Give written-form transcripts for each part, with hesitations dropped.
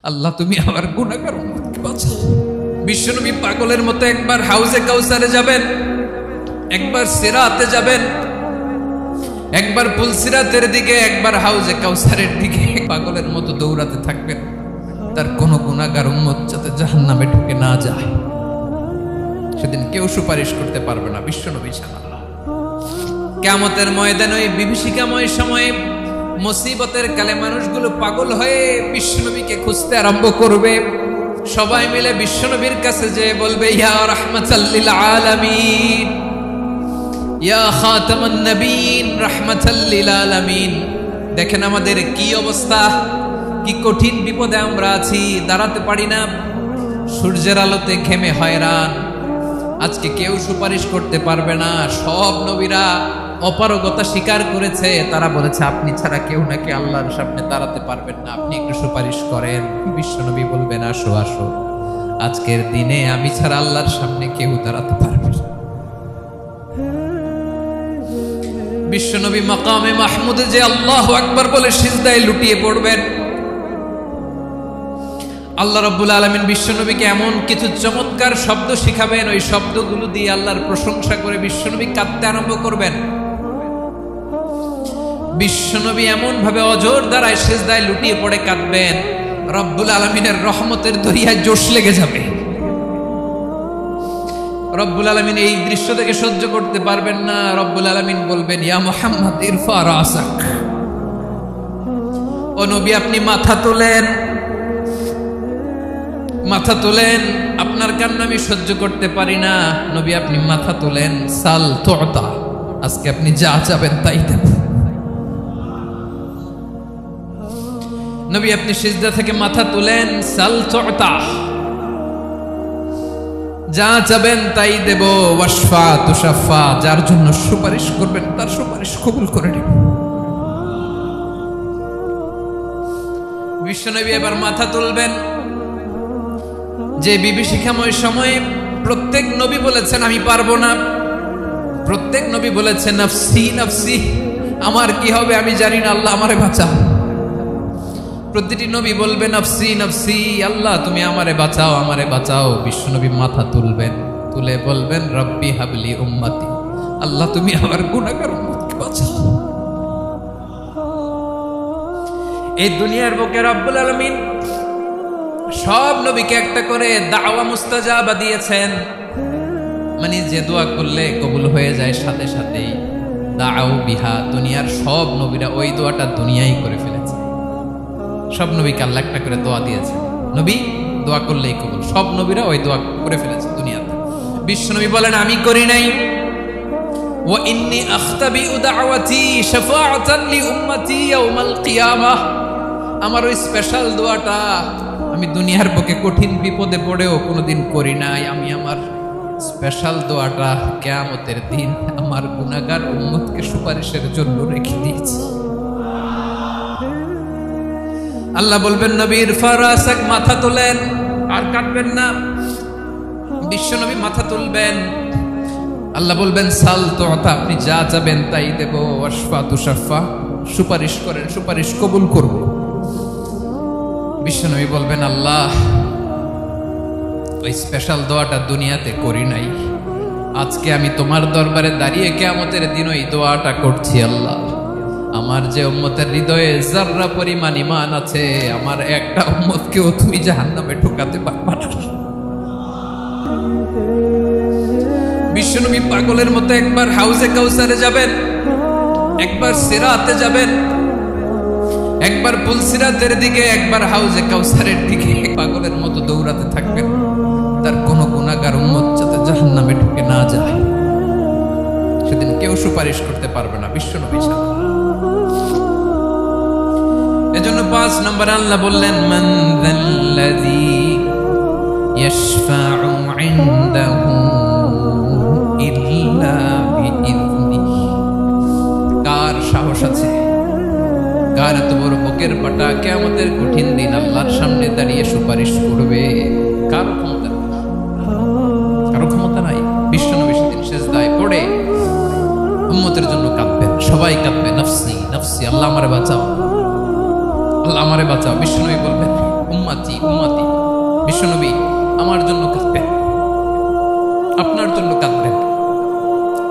আল্লাহ তুমি আমার গুনাহগার উম্মতকে বাঁচাও। বিশ্বনবী পাগলের মতো একবার হাউজে কাউসারে যাবেন, একবার সিরাতে যাবেন, একবার পুলসিরাতের দিকে, একবার হাউজে কাউসারের দিকে পাগলের মতো দৌড়াতে থাকবেন। তার কোন গুনাহগার উম্মত যাতে জাহান্নামে ঢুকে না যায়, সেদিন কেউ সুপারিশ করতে পারবে না বিশ্বনবী ছাড়া। কিয়ামতের ময়দানে ওই বিভীষিকাময় সময়ে মুসিবতের কালে মানুষগুলো পাগল হয়ে বিশ্বনবীকে খুঁজতে আরম্ভ করবে। সবাই মিলে বিশ্বনবীর কাছে যেয়ে বলবে, ইয়া রাহমাতাল লিল আলামিন, ইয়া খাতামান নবীন, রাহমাতাল লিল আলামিন। দেখেন আমাদের কি অবস্থা, কি কঠিন বিপদে আমরা আছি, দাঁড়াতে পারি না, সূর্যের আলোতে ঘেমে হয়রান। আজকে কেউ সুপারিশ করতে পারবে না। সব নবীরা অপারগতা স্বীকার করেছে, তারা বলেছে আপনি ছাড়া কেউ নাকি আল্লাহর সামনে দাঁড়াতে পারবেন না, আপনি একটু সুপারিশ করেন। বিশ্বনবী বলবেন, আসো আসো, আজকের দিনে আমি ছাড়া আল্লাহর সামনে কেউ দাঁড়াতে পারবে না। বিশ্বনবী মাকামে মাহমুদে যে আল্লাহু আকবার বলে সিজদায় লুটিয়ে পড়বেন। আল্লাহ রাব্বুল আলামিন বিশ্বনবীকে এমন কিছু চমৎকার শব্দ শিখাবেন, ওই শব্দগুলো দিয়ে আল্লাহর প্রশংসা করে বিশ্বনবী কাঁদতে আরম্ভ করবেন। বিশ্বনবী এমন ভাবে অজর দ্বারায় সিজদায় লুটিয়ে পড়ে কাঁদবেন, রব্বুল আলামিনের রহমতের দরিয়ায় জোশ লেগে যাবে। রব্বুল আলামিন এই দৃশ্য থেকে সহ্য করতে পারবেন না। রব্বুল আলামিন বলবেন, ইয়া মুহাম্মদ ইরফা রাসাক, ও নবী আপনি মাথা তোলেন, মাথা তোলেন, আপনার কান্না আমি সহ্য করতে পারি না। নবী আপনি মাথা তোলেন, সাল তুতা, আজকে আপনি যা চাবেন তাই দেব। নবী আপনি সিজদা থেকে মাথা তুলেন, সাল তুতা, যা চাবেন তাই দেব। ওয়াশফা তুশাফা, যার জন্য সুপারিশ করবেন তার সুপারিশ কবুল করে নেব। বিশ্বনবী এবার মাথা তুলবেন। যে বিভীষিকাময় সময়ে প্রত্যেক নবী বলেছেন আমি পারবো না, প্রত্যেক নবী বলেছেন নফসি নফসি, আমার কি হবে আমি জানি না, আল্লাহ আমারে বাঁচাও। প্রতিটি নবী বলবে নফসি নফসি, আল্লাহ তুমি আমারে বাঁচাও, আমারে বাঁচাও। বিশ্বনবী মাথা তুলবেন, তুলে বলবেন রব্বি হাবলি উম্মতি, আল্লাহ তুমি আমার গুনাহগার উম্মতকে বাঁচাও। এই দুনিয়ার বুকে রব্বুল আলামিন সব নবীকে একটা করে দাওয়া মুস্তাজাবা দিয়েছেন, মানে যে দোয়া করলে কবুল হয়ে যায় সাথে সাথেই। দাও বিহা, দুনিয়ার সব নবীরা ওই দোয়াটা দুনিয়ায় করে ফেলেছে। সব নবীকে আল্লাহ একটা করে দোয়া দিয়েছে, নবী দোয়া করলেই কবুল। সব নবীরা ওই দোয়া করে ফেলেছে দুনিয়াতে। বিশ্বনবী বলেন আমি করি নাই। ওয়া ইন্নী আখতাবিউ দাওয়াতি শাফাআতান লি উম্মতি ইয়াউমাল কিয়ামাহ, আমার ওই স্পেশাল দোয়াটা আমি দুনিয়ার বুকে কঠিন বিপদে পড়েও কোনোদিন করি নাই। আমি আমার স্পেশাল দোয়াটা কিয়ামতের দিন আমার গুনাহগার উম্মতকে সুপারিশের জন্য রেখে দিয়েছি। আল্লাহ বলবেন নবী ইরফা রাসাক, মাথা তোলেন, আর কাটবেন না। বিশ্বনবী মাথা তুলবেন, আল্লাহ বলবেন সাল তুতা, আপনি যা চাবেন তাই দেব। ওয়াশফা তুশাফা, সুপারিশ করেন, সুপারিশ কবুল করব। বিশ্বনবী বলবেন আল্লাহ ওই স্পেশাল দোয়াটা দুনিয়াতে করি নাই, আজকে আমি তোমার দরবারে দাঁড়িয়ে কিয়ামতের দিন ওই দোয়াটা করছি। আল্লাহ আমার যে উম্মতের হৃদয়ে যাররা পরিমাণ ঈমান আছে, আমার একটা উম্মতকেও তুমি জাহান্নামে ঢোকাতে পারবা না। বিশ্বনবী পাগলের মতো একবার হাউজে কাউসারে যাবেন, একবার সিরাতে যাবেন, একবার পুলসিরাতের দিকে, একবার হাউজে কাউসারের দিকে পাগলের মতো দৌড়াতে থাকবেন। তার কোন গুনাহগার উম্মত যাতে জাহান্নামে ঢুকে না যায়, সেদিন কেউ সুপারিশ করতে পারবে না বিশ্বনবী ছাড়া। এজন্য 5 নম্বর আল্লাহ বললেন মান যাল্লাযী ইয়াশফাউ ইনদাহু ইল্লা বিইযনিহি, কার সাহস আছে, কার এত বড় বুকের পাটা কিয়ামতের কঠিন দিন আল্লাহর সামনে দাঁড়িয়ে সুপারিশ করবে? কারো ক্ষমতা নেই, কারো ক্ষমতা নাই। বিশ্বনবী সেদিন সিজদায় পড়ে উম্মতের জন্য কাঁদবেন, সবাই কাঁদবে নফসি নফসি, আল্লাহ আমারে বাঁচাও, আল্লাহ আমারে বাঁচাও। বিশ্বনবী বলবেন উম্মতি উম্মতি। বিশ্বনবী আমার জন্য কাঁদবেন, আপনার জন্য কাঁদবেন,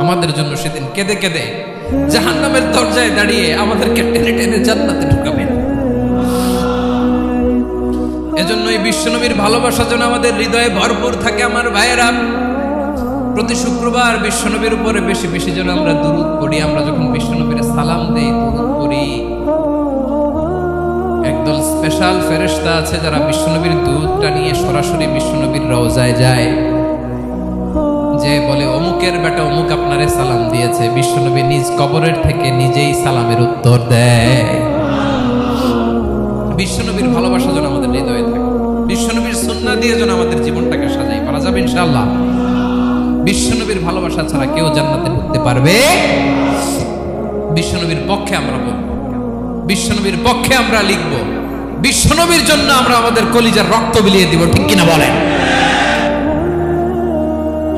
আমাদের জন্য সেদিন কেঁদে কেঁদে জাহান্নামের দরজায় দাঁড়িয়ে আমাদেরকে টেনে টেনে জান্নাতে ঢুকাবেন। এজন্যই বিশ্বনবীর ভালোবাসা যেন আমাদের হৃদয়ে ভরপুর থাকে। আমার ভাইয়েরা, প্রতি শুক্রবার বিশ্বনবীর উপরে বেশি বেশি যেন আমরা দুরূদ পড়ি। আমরা যখন বিশ্বনবীর সালাম দেই, দুরূদ পড়ি, একদল স্পেশাল ফেরেশতা আছে যারা বিশ্বনবীর দুরূদটা নিয়ে সরাসরি বিশ্বনবীর রওজায় যায়, যে বলে অমুকের বেটা অমুক আপনারে সালাম দিয়েছে। বিশ্বনবী নিজ কবরের থেকে নিজেই সালামের উত্তর দেয়। বিশ্বনবীর ভালোবাসা যেন আমাদের হৃদয়ে থাকে, বিশ্বনবীর সুন্নাহ দিয়ে যেন আমাদের জীবনটাকে সাজাই করা যাবে ইনশাআল্লাহ। বিশ্বনবীর ভালোবাসা ছাড়া কেউ জান্নাতে ঢুকতে পারবে। বিশ্বনবীর পক্ষে আমরা বলব, বিশ্বনবীর পক্ষে আমরা লিখব, বিশ্বনবীর জন্য আমরা আমাদের কলিজার রক্ত বিলিয়ে দিব, ঠিক কিনা বলেন?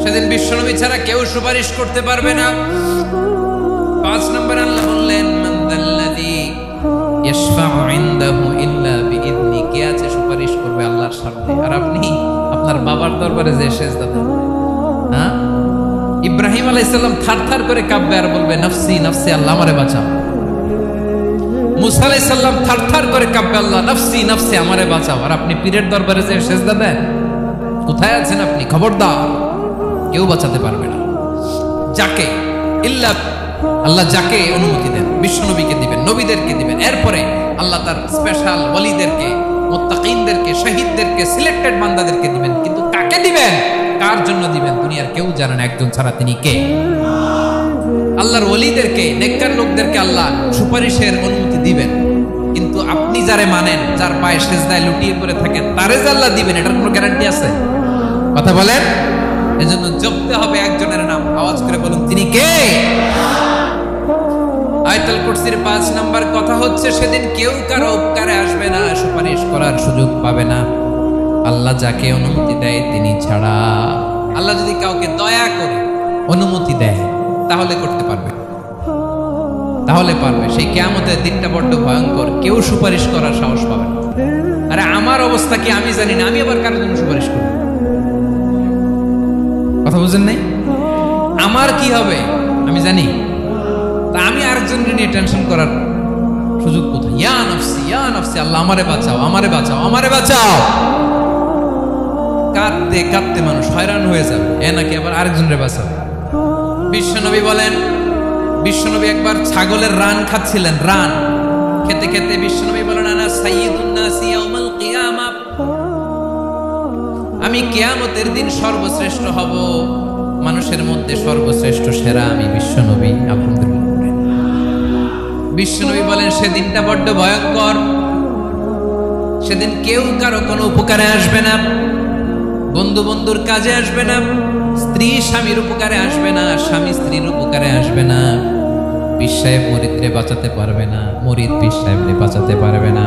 সেদিন বিশ্বনবী ছাড়া কেউ সুপারিশ করতে পারবে না। 5 নম্বর আল্লাহ বললেন, মান যাল্লাযী ইয়াশফাউ ইনদাহু ইল্লা বিইذনি। কে আছে সুপারিশ করবে আল্লাহর সামনে? আর আপনি আপনার বাবার দরবারে যে সেজদা দেন, হ্যাঁ? ইব্রাহিম আলাইহিস সালাম থারথার করে কাঁপবে আর বলবে নাফসি নাফসি, আল্লাহ আমারে বাঁচাও। মুসা আলাইহিস সালাম থারথার করে কাঁপবে, আল্লাহ নাফসি নাফসি, আমারে বাঁচাও। আর আপনি পীরের দরবারে যে সেজদা দেন, কোথায় আছেন আপনি? খবরদার, কেউ বাঁচাতে পারবে না। যাকে ইল্লা আল্লাহ যাকে অনুমতি দেন, বিশ্বনবীকে দিবেন, নবীদেরকে দিবেন, এরপরে আল্লাহ তার স্পেশাল ওয়ালিদেরকে, মুত্তাকিনদেরকে, শহীদদেরকে, সিলেক্টেড বান্দাদেরকে দিবেন। কিন্তু কাকে দিবেন, কার জন্য দিবেন, দুনিয়ার কেউ জানে না একজন ছাড়া, তিনি কে? আল্লাহর ওয়ালিদেরকে, নেককার লোকদেরকে আল্লাহ সুপারিশের অনুমতি দিবেন। কিন্তু আপনি যারে মানেন, যার পায়ে সেজদায় লুটিয়ে পড়ে থাকেন, তারে যে আল্লাহ দিবেন, এটার কোনো গ্যারান্টি আছে? কথা বলেন। এজন্য জপতে হবে একজনের নাম, আওয়াজ করে বলুন, তিনি কে? আয়াতুল কুরসির 5 নাম্বার কথা হচ্ছে, সেদিন কেউ কারো উপকারে আসবে না, সুপারিশ করার সুযোগ পাবে না, আল্লাহ যাকে অনুমতি দেয় তিনি ছাড়া। আল্লাহ যদি কাউকে দয়া করে অনুমতি দেয় তাহলে করতে পারবে, তাহলে পারবে। সেই কিয়ামতের দিনটা বড্ড ভয়ঙ্কর, কেউ সুপারিশ করার সাহস পাবে না। আরে আমার অবস্থা কি আমি জানি না, আমি আবার কারোর জন্য সুপারিশ করব? কথা বুঝেন নাই? আমার কি হবে আমি জানি, তা আমি আরেকজনকে নিয়ে টেনশন করার সুযোগ কোথায়? ইয়া নাফসি ইয়া নাফসি, আল্লাহ আমারে বাঁচাও, আমারে বাঁচাও, আমারে বাঁচাও। কাঁদতে কাঁদতে মানুষ হয়রান হয়ে যাবে, এ নাকি আবার আরেকজনের বাঁচাও। বিশ্বনবী বলেন, বিশ্বনবী একবার ছাগলের রান খাচ্ছিলেন, রান খেতে খেতে বিশ্বনবী বলেন, আনা সাইয়্যিদুন নাসি ইয়াউমাল কিয়ামা, আমি কিয়ামতের দিন সর্বশ্রেষ্ঠ হব, মানুষের মধ্যে সর্বশ্রেষ্ঠ সেরা আমি বিশ্বনবী। আলহামদুলিল্লাহ। বিশ্বনবী বলেন, সেদিনটা বড্ড ভয়ঙ্কর, সেদিন কেউ কারো কোনো উপকারে আসবে না, বন্ধু বন্ধুর কাজে আসবে না, স্ত্রী স্বামীর উপকারে আসবে না, স্বামী স্ত্রীর উপকারে আসবে না, পীর সাহেব মুরিদরে বাঁচাতে পারবে না, মুরিদ পীর সাহেবরে বাঁচাতে পারবে না,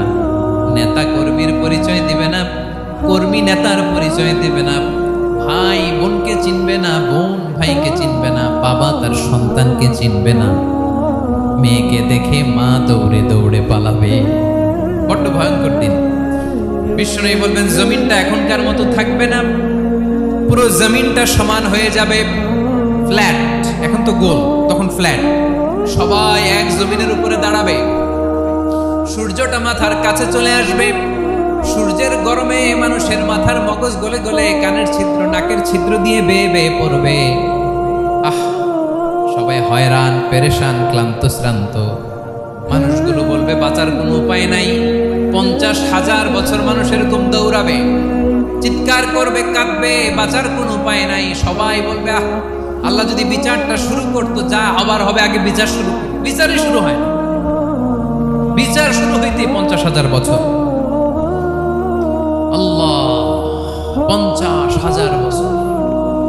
নেতা কর্মীর পরিচয় দিবে না, কর্মী নেতার পরিচয় দিবে না, ভাই বোনকে চিনবে না, বোন ভাইকে চিনবে না, বাবা তার সন্তানকে চিনবে না, মেয়েকে দেখে মা দৌড়ে দৌড়ে পালাবে। বড্ড ভয়ঙ্কর দিন। বিশ্বনবী বলবেন, জমিনটা এখনকার মতো থাকবে না, পুরো জমিনটা সমান হয়ে যাবে, ফ্ল্যাট। এখন তো গোল, তখন ফ্ল্যাট। সবাই এক জমিনের উপরে দাঁড়াবে, সূর্যটা মাথার কাছে চলে আসবে, সূর্যের গরমে মানুষের মাথার মগজ গলে গলে কানের ছিদ্র, নাকের ছিদ্র দিয়ে বেয়ে বেয়ে পড়বে। আহ, সবাই হয়রান, পেরেশান, ক্লান্ত শ্রান্ত। মানুষগুলো বলবে বাঁচার কোনো উপায় নাই। 50,000 বছর মানুষ এরকম দৌড়াবে, চিৎকার করবে, কাঁদবে, বাঁচার কোনো উপায় নাই। সবাই বলবে, আহ, আল্লাহ যদি বিচারটা শুরু করতো, যা হবার হবে, আগে বিচার শুরু। বিচারই শুরু হয় না, বিচার শুরু হইতে 50,000 বছর। আল্লাহ, 50,000 বছর,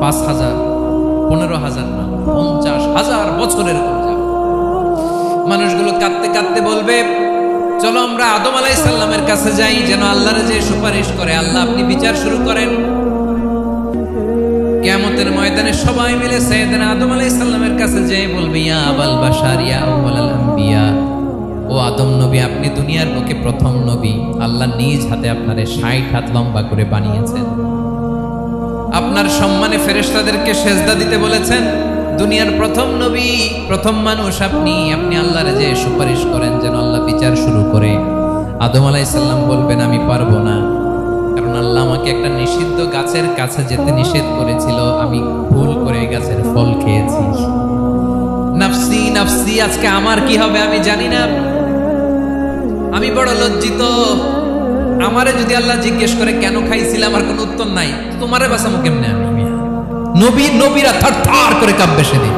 5,000, 15,000 না, 50,000 বছরের মানুষগুলো কাঁদতে কাঁদতে বলবে, চলো আমরা আদম আলাইহিস সালামের কাছে যাই, যেন আল্লাহর যে সুপারিশ করে, আল্লাহ আপনি বিচার শুরু করেন। কিয়ামতের ময়দানে সবাই মিলে সাইয়েদনা আদম আলাইহিস সালামের কাছে যেয়ে বলবে, ইয়া আবাল বাশার, ইয়া আউয়ালাল আম্বিয়া, ও ও আদম নবী, আপনি দুনিয়ার বুকে প্রথম নবী। আল্লাহ নিজ হাতে আপনারে 60 হাত লম্বা করে বানিয়েছেন। আপনার সম্মানে ফেরেশতাদেরকে সেজদা দিতে বলেছেন। দুনিয়ার প্রথম নবী, প্রথম মানুষ আপনি। আপনি আল্লাহর যে সুপারিশ করেন যেন আল্লাহ বিচার শুরু করে। আদম আলাইহিস সালাম বলবেন আমি পারবো না, কারণ আল্লাহ আমাকে একটা নিষিদ্ধ গাছের কাছে যেতে নিষেধ করেছিল, আমি ভুল করে এই গাছের ফল খেয়েছি। নাফসি নাফসি, আজকে আমার কি হবে আমি জানি না, আমি বড় লজ্জিত। আমারে যদি আল্লাহ জিজ্ঞেস করে কেন খাইছিলাম, আমার কোনো উত্তর নাই। তোমারে বাঁচামো কেমনে আমি? নবীরা থার করে কাঁপবে সেদিন।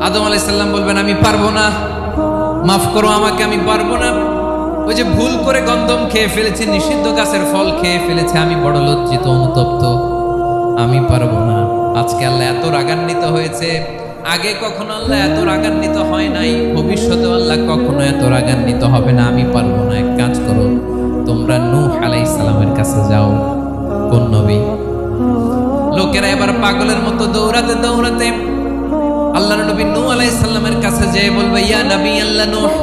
আদম আলাইহিস সালাম বলবেন আমি পারবো না, মাফ করো আমাকে, আমি পারবো না। ওই যে ভুল করে গন্ধম খেয়ে ফেলেছি, নিষিদ্ধ গাছের ফল খেয়ে ফেলেছে, আমি বড় লজ্জিত, অনুতপ্ত, আমি পারবো না। আজকে আল্লাহ এত রাগান্বিত হয়েছে, আগে কখনো আল্লাহ এত রাগান্বিত হয় নাই, ভবিষ্যতে আল্লাহ কখনো এত রাগান্বিত হবে না। আমি পারবো না। এক কাজ করো, তোমরা নূহ আলাইহিস সালামের কাছে যাও। কোন নবী? লোকেরা এবার পাগলের মতো দৌড়াতে দৌড়াতে আল্লাহর নবী নূহ আলাইহিস সালামের কাছে যেয়ে বলবে ইয়া নবী আল্লাহ নূহ,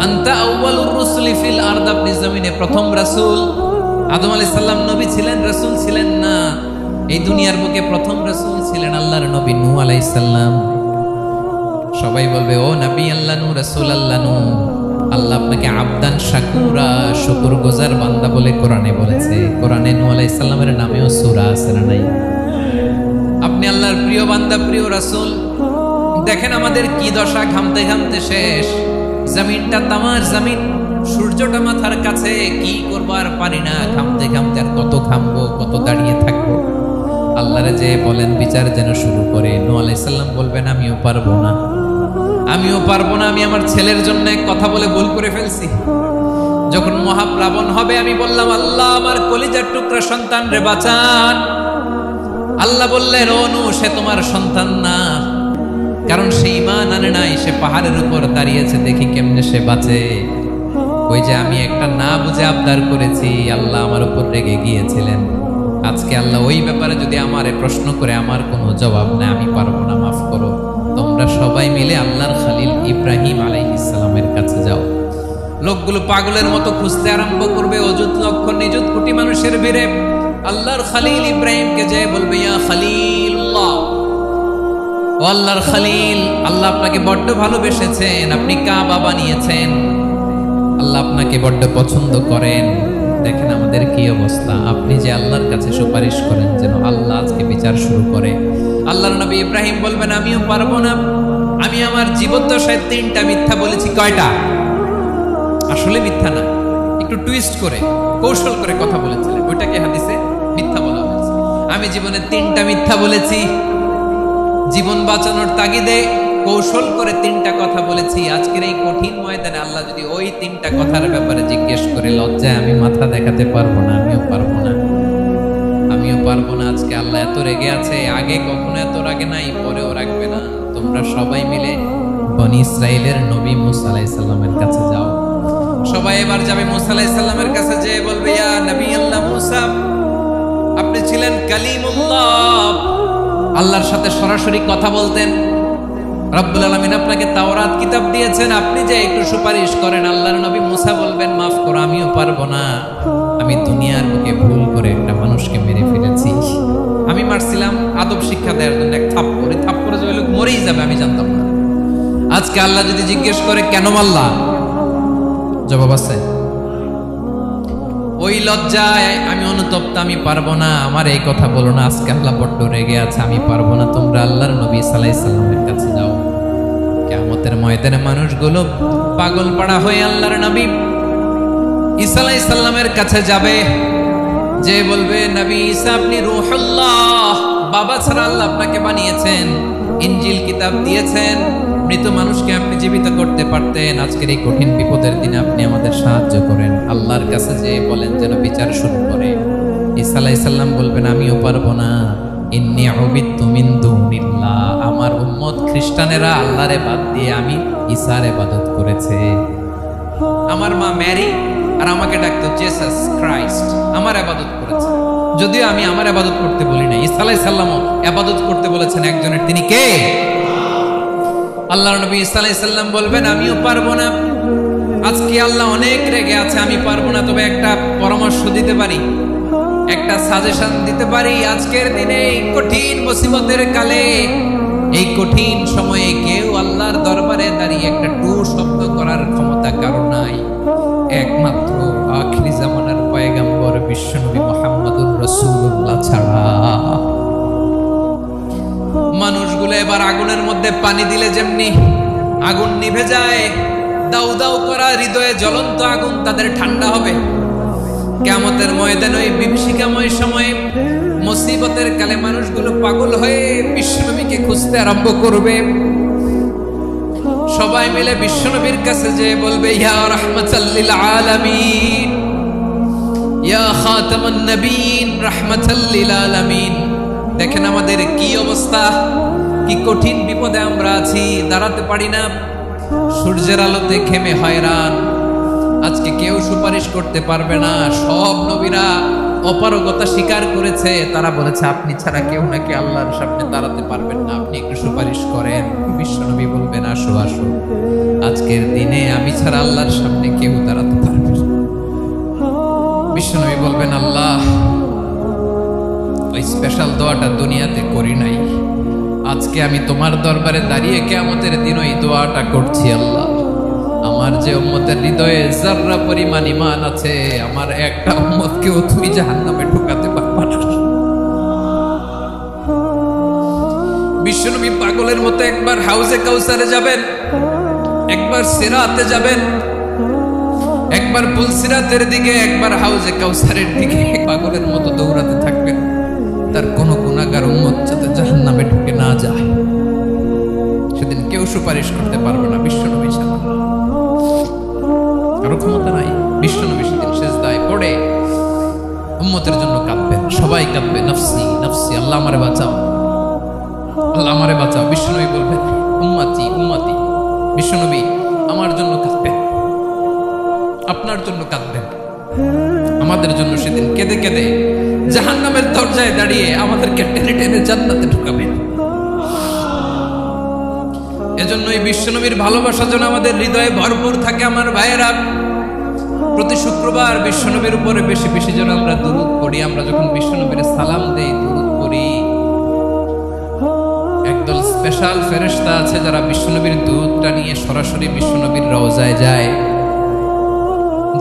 আনতা আউয়ালুর রুসুলি ফিল আরদ, আপনি জমিনে প্রথম রাসূল। আদম আলাইহিস সালাম নবী ছিলেন, রাসূল ছিলেন না। এই দুনিয়ার বুকে প্রথম রাসূল ছিলেন আল্লাহর নবী নূহ আলাইহিস সালাম। সবাই বলবে ও নবী আল্লাহ নূহ, রাসূল আল্লাহ নূহ, আল্লাহ আপনাকে আবদান শাকুরা, শুকরগুজার বান্দা বলে কোরআনে বলেছে। কোরআনে নূহ আলাইহিস সালামের নামেও সূরা আছে না নাই? আপনি আল্লাহর প্রিয় বান্দা, প্রিয় রাসূল। দেখেন আমাদের কি দশা, ঘামতে ঘামতে শেষ। জমিনটা তামার জমিন, সূর্যটা মাথার কাছে, কি করবো আর পারি না, ঘামতে ঘামতে আর কত ঘামবো, কত দাঁড়িয়ে থাকবো। আল্লাহরে যে বলেন বিচার যেন শুরু করে। নূহ আলাইহিস সালাম বলবেন আমিও পারবো না, আমিও পারবো না। আমি আমার ছেলের জন্য কথা বলে ভুল করে ফেলছি। যখন মহাপ্লাবন হবে আমি বললাম আল্লাহ আমার কলিজার টুকরা সন্তান রে বাঁচান। আল্লাহ বললেন ও নূহ, সে তোমার সন্তান না, কারণ সে ঈমান আনে নাই, সে পাহাড়ের উপর দাঁড়িয়েছে, দেখি কেমনে সে বাঁচে। ওই যে আমি একটা না বুঝে আবদার করেছি, আল্লাহ আমার উপর রেগে গিয়েছিলেন। আজকে আল্লাহ ওই ব্যাপারে যদি আমারে প্রশ্ন করে, আমার কোনো জবাব নেই, আমি পারবো না, মাফ করো। তোমরা সবাই মিলে আল্লাহর খলিল ইব্রাহিম আলাইহিস সালামের কাছে যাও। লোকগুলো পাগলের মতো খুঁজতে আরম্ভ করবে, অযুত লক্ষ নিযুত কোটি মানুষের ভিড়ে আল্লাহর খলিল ইব্রাহিমকে যে বলবে ইয়া খলিলুল্লাহ, ও আল্লাহর খলিল, আল্লাহ আপনাকে বড্ড ভালোবেসেছেন, আপনি কাবা বানিয়েছেন, আল্লাহ আপনাকে বড্ড পছন্দ করেন। দেখেন আমাদের কি অবস্থা। আপনি যে আল্লাহর কাছে সুপারিশ করেন যেন আল্লাহ আজকে বিচার শুরু করে। আল্লাহর নবী ইব্রাহিম বলবেন আমিও পারবো না, আমি আমার জীবদ্দশায় 3টা মিথ্যা বলেছি। কয়টা? আসলে মিথ্যা না, একটু টুইস্ট করে কৌশল করে কথা বলেছিলেন, ওইটাকে হাদিসে মিথ্যা বলা হয়েছে। আমি জীবনে 3টা মিথ্যা বলেছি, জীবন বাঁচানোর তাগিদে কৌশল করে 3টা কথা বলেছি। আজকের এই কঠিন ময়দানে আল্লাহ যদি ওই 3টা কথার ব্যাপারে জিজ্ঞেস করে, লজ্জায় আমি মাথা দেখাতে পারবো না, আমিও পারবো না, আমিও পারবো না। আজকে আল্লাহ এত রেগে আছে, আগে কখনো এত রাগে নাই, পরেও রাখবে না। তোমরা সবাই মিলে বনি ইসরাইলের নবী মূসা আলাইহিস সালামের কাছে যাও। সবাই এবার যাবে মূসা আলাইহিস সালামের কাছে, যে বলবে ইয়া নবী আল্লাহ মূসা, আপনি ছিলেন কালিমুল্লাহ, আল্লাহর সাথে সরাসরি কথা বলতেন। রব্বুল আলামিন আপনাকে তাওরাত কিতাব দিয়েছেন, আপনি যে একটু সুপারিশ করেন। আল্লাহর নবী মূসা বলবেন মাফ করো, আমিও পারবো না, আমি দুনিয়ার বুকে ভুল করে একটা মানুষকে মেরে ফেলেছি। আমি মারছিলাম আদব শিক্ষা দেওয়ার জন্য, এক থাপ্পড়ে, থাপ্পড়ে যে লোক মরেই যাবে আমি জানতাম না। আজকে আল্লাহ যদি জিজ্ঞেস করে কেন মারলা, জবাব আছে? ওই লজ্জায় আমি অনুতপ্ত, আমি পারবো না, আমার এই কথা বলো না। আজকে আল্লাহ বড্ড রেগে আছে, আমি পারবো না। তোমরা আল্লাহর নবী ঈসা আলাইহিস সালামের কাছে যাও। কিয়ামতের ময়দানে মানুষগুলো পাগল পাড়া হয়ে আল্লাহর নবী ঈসা আলাইহিস সালামের কাছে যাবে, যে বলবে নবী ঈসা আপনি রূহুল্লাহ, বাবা ছাড়া আল্লাহ আপনাকে বানিয়েছেন, ইনজিল কিতাব দিয়েছেন, মৃত মানুষকে আপনি জীবিত করতে পারতেন। আজকের এই কঠিন বিপদের দিনে আপনি আমাদের সাহায্য করেন। আল্লাহর কাছে যে বলেন যেন বিচার শুরু করে। ঈসা আলাইহিস সালাম বলবেন আমিও পারবো না, ইন্নী উবিদতু মিন দুনিল্লাহ, আমার উম্মত খ্রিস্টানেরা আল্লাহরে বাদ দিয়ে আমি ঈসার ইবাদত করেছে। আমার মা ম্যারি আর আমাকে ডাকতো জেসাস ক্রাইস্ট, আমার ইবাদত করেছে, যদিও আমি আমার ইবাদত করতে বলি না। ঈসা আলাইহিস সালামও ইবাদত করতে বলেছেন একজনের, তিনি কে? আল্লাহর নবী সাল্লাল্লাহু আলাইহি সাল্লাম বলবেন আমিও পারবো না, আজকে আল্লাহ অনেক রেগে আছে, আমি পারবো না, তবে একটা পরামর্শ দিতে পারি, একটা সাজেশন দিতে পারি। আজকের দিনে এই কঠিন মুসিবতের কালে, এই কঠিন সময়ে কেউ আল্লাহর দরবারে দাঁড়িয়ে একটা টু শব্দ করার ক্ষমতা কারো নাই, একমাত্র আখিরি জামানার পয়গম্বর বিশ্বনবী মুহাম্মদুর রাসূলুল্লাহ ছাড়া। মানুষগুলো এবার আগুনের মধ্যে পানি দিলে যেমনি আগুন নিভে যায়, দাউ দাউ করা হৃদয়ে জ্বলন্ত আগুন তাদের ঠান্ডা হবে। কিয়ামতের ময়দানে ওই বিভীষিকাময় সময়ে মুসিবতের কালে মানুষগুলো পাগল হয়ে বিশ্বনবীকে খুঁজতে আরম্ভ করবে। সবাই মিলে বিশ্বনবীর কাছে যেয়ে বলবে ইয়া রাহমাতাল লিল আলামিন, ইয়া খাতামান নবীন, রাহমাতাল লিল আলামিন। দেখেন আমাদের কি অবস্থা, কি কঠিন বিপদে আমরা আছি, দাঁড়াতে পারি না, সূর্যের আলোতে ঘেমে হয়রান। আজকে কেউ সুপারিশ করতে পারবে না, সব নবীরা অপারগতা স্বীকার করেছে, তারা বলেছে আপনি ছাড়া কেউ নাকি আল্লাহর সামনে দাঁড়াতে পারবেন না, আপনি একটু সুপারিশ করেন। বিশ্বনবী বলবেন আসো আসো, আজকের দিনে আমি ছাড়া আল্লাহর সামনে কেউ দাঁড়াতে পারবে না। বিশ্বনবী বলবেন আল্লাহ, ওই স্পেশাল দোয়াটা দুনিয়াতে করি নাই, আজকে আমি তোমার দরবারে দাঁড়িয়ে কিয়ামতের দিন ওই দোয়াটা করছি। আল্লাহ, আমার যে উম্মতের হৃদয়ে যাররা পরিমাণ ঈমান আছে, আমার একটা উম্মতকেও তুমি জাহান্নামে ঢুকাতে পারবে না। বিশ্বনবী পাগলের মতো একবার হাউজে কাউসারে যাবেন, একবার সিরাতে যাবেন, একবার পুলসিরাতের দিকে, একবার হাউজে কাউসারের দিকে পাগলের মতো দৌড়াতে থাকবেন। তার কোন গুনাহগার উম্মত যাতে জাহান্নামে ঢুকে না যায়, সেদিন কেউ সুপারিশ করতে পারবে না বিশ্বনবী ছাড়া, কারো ক্ষমতা নাই। বিশ্বনবী সেদিন সিজদায় পড়ে উম্মতের জন্য কাঁদবেন, সবাই কাঁদবে নফসি নফসি, আল্লাহ আমারে বাঁচাও, আল্লাহ আমারে বাঁচাও। বিশ্বনবী বলবেন উম্মতি উম্মতি। বিশ্বনবী আমার জন্য কাঁদবেন, আপনার জন্য কাঁদবেন, আমাদের জন্য সেদিন কেঁদে কেঁদে জাহান্নামের দরজায় দাঁড়িয়ে আমাদেরকে টেনে টেনে জান্নাতে ঢুকাবেন। এজন্যই বিশ্বনবীর ভালোবাসা যেন আমাদের হৃদয়ে ভরপুর থাকে। আমার ভাইয়েরা, প্রতি শুক্রবার বিশ্বনবীর উপরে বেশি বেশি যেন আমরা দুরূদ পড়ি। আমরা যখন বিশ্বনবীর সালাম দেই, দুরূদ পড়ি, একদল স্পেশাল ফেরেশতা আছে যারা বিশ্বনবীর দুরূদটা নিয়ে সরাসরি বিশ্বনবীর রওজায় যায়,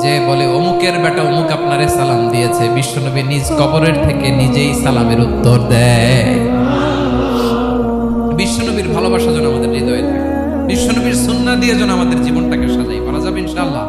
যে বলে অমুকের বেটা অমুক আপনারে সালাম দিয়েছে। বিশ্বনবী নিজ কবরের থেকে নিজেই সালামের উত্তর দেয়। বিশ্বনবীর ভালোবাসা যেন আমাদের হৃদয়ে থাকে, বিশ্বনবীর সুন্নাহ দিয়ে যেন আমাদের জীবনটাকে সাজাই, পারা যাবে ইনশাআল্লাহ।